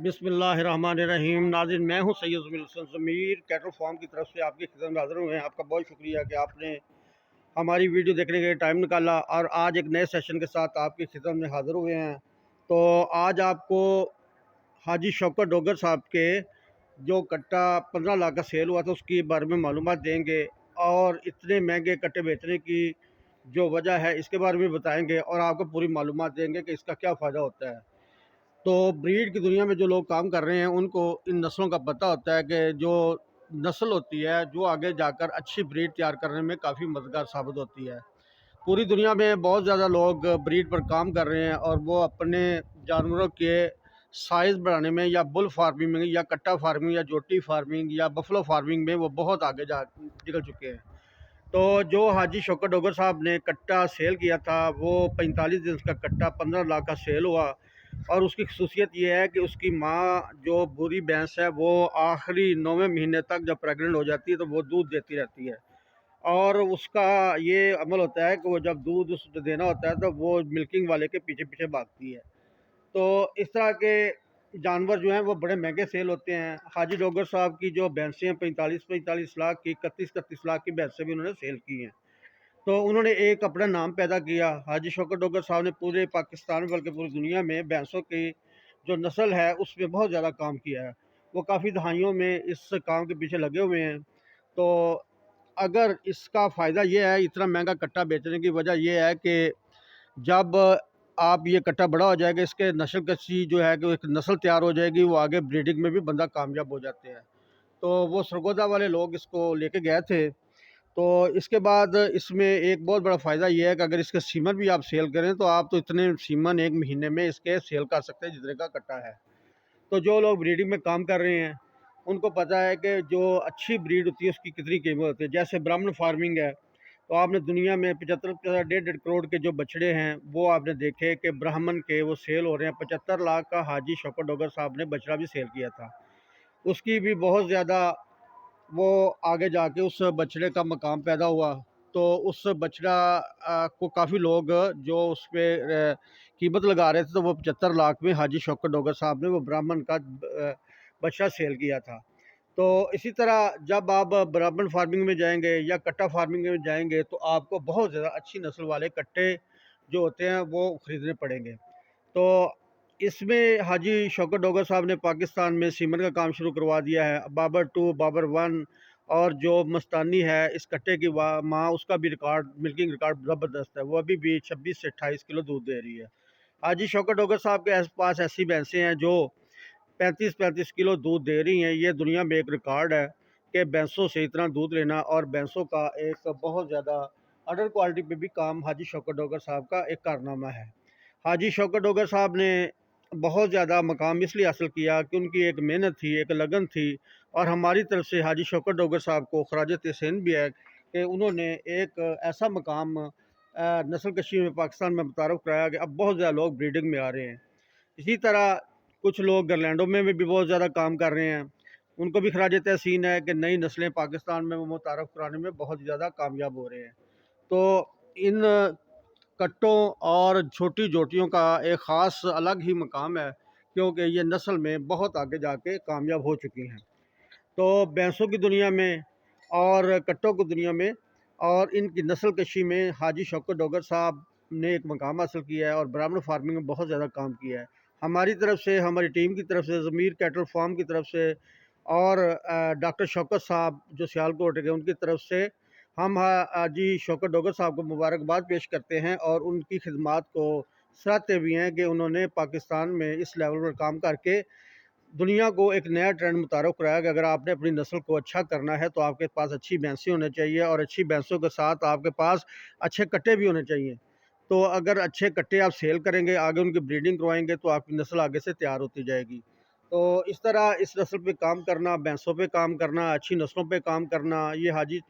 बिस्मिल्लाहिर्रहमानिर्रहीम। नाज़रीन, मैं हूँ सैयद ज़मीर कैटल फार्म की तरफ से आपकी खिदमत में हाज़िर हुए हैं। आपका बहुत शुक्रिया कि आपने हमारी वीडियो देखने के लिए टाइम निकाला और आज एक नए सेशन के साथ आपकी खिदमत में हाज़िर हुए हैं। तो आज आपको हाजी शौकत डोगर साहब के जो कट्टा 15 लाख का सेल हुआ था उसके बारे में मालूमात देंगे और इतने महंगे कट्टे बेचने की जो वजह है इसके बारे में बताएंगे और आपको पूरी मालूमात देंगे कि इसका क्या फ़ायदा होता है। तो ब्रीड की दुनिया में जो लोग काम कर रहे हैं उनको इन नस्लों का पता होता है कि जो नस्ल होती है जो आगे जाकर अच्छी ब्रीड तैयार करने में काफ़ी मददगार साबित होती है। पूरी दुनिया में बहुत ज़्यादा लोग ब्रीड पर काम कर रहे हैं और वो अपने जानवरों के साइज़ बढ़ाने में या बुल फार्मिंग में या कट्टा फार्मिंग या जोटी फार्मिंग या बफलो फार्मिंग में वो बहुत आगे जा निकल चुके हैं। तो जो हाजी शौकत डोगर साहब ने कट्टा सेल किया था वो 45 दिन का कट्टा 15 लाख का सेल हुआ और उसकी खसूसियत ये है कि उसकी माँ जो बुरी भैंस है वो आखिरी 9वें महीने तक जब प्रेग्नेंट हो जाती है तो वो दूध देती रहती है और उसका ये अमल होता है कि वो जब दूध उसको देना होता है तो वो मिल्किंग वाले के पीछे पीछे भागती है। तो इस तरह के जानवर जो हैं वो बड़े महंगे सेल होते हैं। हाजी डोगर साहब की जो भैंसें हैं 45 लाख की 31 लाख की भैंसें भी उन्होंने सेल की हैं। तो उन्होंने एक अपना नाम पैदा किया। हाजी शौकत डोगर साहब ने पूरे पाकिस्तान बल्कि पूरी दुनिया में भैंसों की जो नस्ल है उस पर बहुत ज़्यादा काम किया है। वो काफ़ी दहाइयों में इस काम के पीछे लगे हुए हैं। तो अगर इसका फ़ायदा ये है, इतना महंगा कट्टा बेचने की वजह यह है कि जब आप ये कट्टा बड़ा हो जाएगा इसके नस्ल कशी जो है कि एक नस्ल तैयार हो जाएगी, वो आगे ब्रीडिंग में भी बंदा कामयाब हो जाते हैं। तो वो सरगोदा वाले लोग इसको लेके गए थे। तो इसके बाद इसमें एक बहुत बड़ा फ़ायदा ये है कि अगर इसके सीमन भी आप सेल करें तो आप तो इतने सीमन एक महीने में इसके सेल कर सकते हैं जितने का कट्टा है। तो जो लोग ब्रीडिंग में काम कर रहे हैं उनको पता है कि जो अच्छी ब्रीड होती है उसकी कितनी कीमत होती है। जैसे ब्राह्मण फार्मिंग है तो आपने दुनिया में 75 डेढ़ करोड़ के जो बछड़े हैं वो आपने देखे कि ब्राह्मण के वो सेल हो रहे हैं। 75 लाख का हाजी शौकत डोगर साहब ने बछड़ा भी सेल किया था। उसकी भी बहुत ज़्यादा वो आगे जाके उस बछड़े का मकाम पैदा हुआ। तो उस बछड़ा को काफ़ी लोग जो उस पर कीमत लगा रहे थे तो वो 75 लाख में हाजी शौकत डोगर साहब ने वो ब्राह्मण का बछड़ा सेल किया था। तो इसी तरह जब आप ब्राह्मण फार्मिंग में जाएंगे या कट्टा फार्मिंग में जाएंगे तो आपको बहुत ज़्यादा अच्छी नस्ल वाले कट्टे जो होते हैं वो ख़रीदने पड़ेंगे। तो इसमें हाजी शौकत डोगर साहब ने पाकिस्तान में सीमन का काम शुरू करवा दिया है। बाबर टू, बाबर वन और जो मस्तानी है इस कट्टे की माँ उसका भी रिकॉर्ड मिल्किंग रिकॉर्ड ज़बरदस्त है। वो अभी भी 26 से 28 किलो दूध दे रही है। हाजी शौकत डोगर साहब के पास ऐसी भैंसें हैं जो 35-35 किलो दूध दे रही हैं। ये दुनिया में एक रिकॉर्ड है कि भैंसों से इतना दूध लेना और भैंसों का एक बहुत ज़्यादा अडर क्वालिटी पे भी काम हाजी शौकत डोगर साहब का एक कारनामा है। हाजी शौकत डोगर साहब ने बहुत ज़्यादा मकाम इसलिए हासिल किया कि उनकी एक मेहनत थी, एक लगन थी और हमारी तरफ से हाजी शौकत डोगर साहब को खराज तहसीन भी है कि उन्होंने एक ऐसा मकाम नस्ल कशी में पाकिस्तान में मुतारफ़ कराया कि अब बहुत ज़्यादा लोग ब्रीडिंग में आ रहे हैं। इसी तरह कुछ लोग गरलैंडों में भी बहुत ज़्यादा काम कर रहे हैं। उनको भी खराज तहसीन है कि नई नस्लें पाकिस्तान में वो मुतारफ़ कराने में बहुत ज़्यादा कामयाब हो रहे हैं। तो इन कट्टों और छोटी जोटियों का एक ख़ास अलग ही मकाम है क्योंकि ये नस्ल में बहुत आगे जाके कामयाब हो चुकी हैं। तो भैंसों की दुनिया में और कट्टों की दुनिया में और इनकी नस्ल कशी में हाजी शौकत डोगर साहब ने एक मकाम हासिल किया है और ब्राह्मण फार्मिंग में बहुत ज़्यादा काम किया है। हमारी तरफ से, हमारी टीम की तरफ से, ज़मीर कैटल फार्म की तरफ से और डॉक्टर शौकत साहब जो सियालकोट के उनकी तरफ से हम हाजी शौकत डोगर साहब को मुबारकबाद पेश करते हैं और उनकी खिदमात को सराहते भी हैं कि उन्होंने पाकिस्तान में इस लेवल पर काम करके दुनिया को एक नया ट्रेंड मुतारफ़ कराया कि अगर आपने अपनी नस्ल को अच्छा करना है तो आपके पास अच्छी भैंसें होने चाहिए और अच्छी भैंसों के साथ आपके पास अच्छे कट्टे भी होने चाहिए। तो अगर अच्छे कट्टे आप सेल करेंगे, आगे उनकी ब्रीडिंग करवाएंगे तो आपकी नस्ल आगे से तैयार होती जाएगी। तो इस तरह इस नस्ल पे काम करना, भैंसों पे काम करना, अच्छी नस्लों पे काम करना, ये हाजी